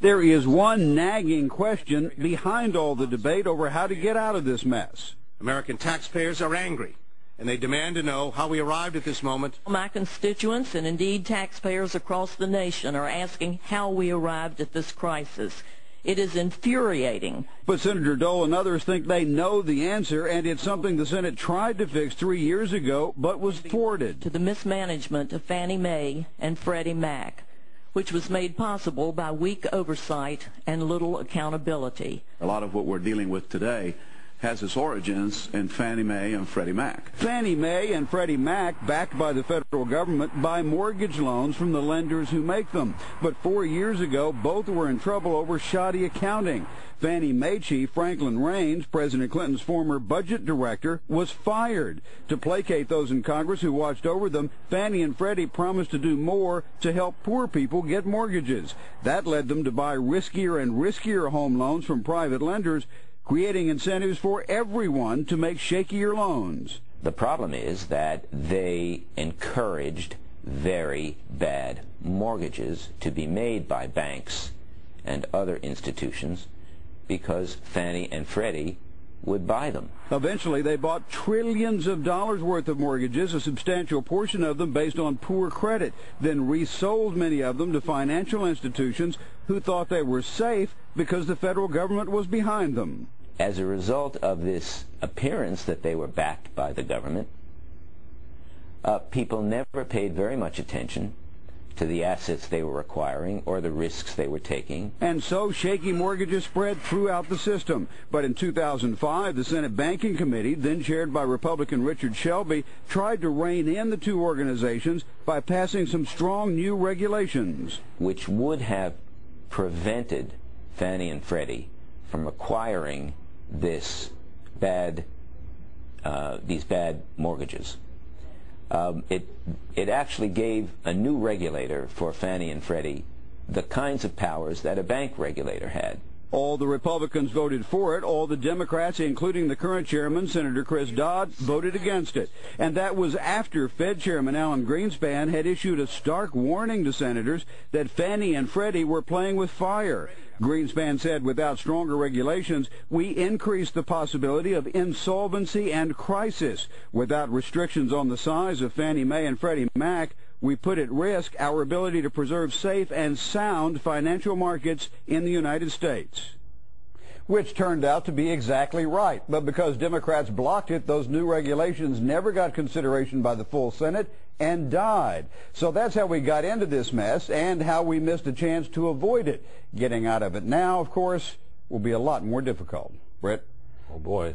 There is one nagging question behind all the debate over how to get out of this mess. American taxpayers are angry, and they demand to know how we arrived at this moment. My constituents, and indeed taxpayers across the nation, are asking how we arrived at this crisis. It is infuriating. But Senator Dole and others think they know the answer, and it's something the Senate tried to fix 3 years ago, but was thwarted. To the mismanagement of Fannie Mae and Freddie Mac, which was made possible by weak oversight and little accountability. A lot of what we're dealing with today has its origins in Fannie Mae and Freddie Mac. Fannie Mae and Freddie Mac, backed by the federal government, buy mortgage loans from the lenders who make them. But 4 years ago, both were in trouble over shoddy accounting. Fannie Mae chief Franklin Raines, President Clinton's former budget director, was fired. To placate those in Congress who watched over them, Fannie and Freddie promised to do more to help poor people get mortgages. That led them to buy riskier and riskier home loans from private lenders, creating incentives for everyone to make shakier loans. The problem is that they encouraged very bad mortgages to be made by banks and other institutions because Fannie and Freddie would buy them. Eventually, they bought trillions of dollars worth of mortgages, a substantial portion of them based on poor credit, then resold many of them to financial institutions who thought they were safe because the federal government was behind them. As a result of this appearance that they were backed by the government, people never paid very much attention to the assets they were acquiring or the risks they were taking. And so shaky mortgages spread throughout the system. But in 2005, the Senate Banking Committee, then chaired by Republican Richard Shelby, tried to rein in the two organizations by passing some strong new regulations, which would have prevented Fannie and Freddie from acquiring these bad mortgages. It actually gave a new regulator for Fannie and Freddie the kinds of powers that a bank regulator had. All the Republicans voted for it. All the Democrats, including the current chairman, Senator Chris Dodd, voted against it. And that was after Fed Chairman Alan Greenspan had issued a stark warning to senators that Fannie and Freddie were playing with fire. Greenspan said without stronger regulations, we increase the possibility of insolvency and crisis. Without restrictions on the size of Fannie Mae and Freddie Mac, we put at risk our ability to preserve safe and sound financial markets in the United States. Which turned out to be exactly right. But because Democrats blocked it, those new regulations never got consideration by the full Senate and died. So that's how we got into this mess and how we missed a chance to avoid it. Getting out of it now, of course, will be a lot more difficult. Brett? Oh, boy.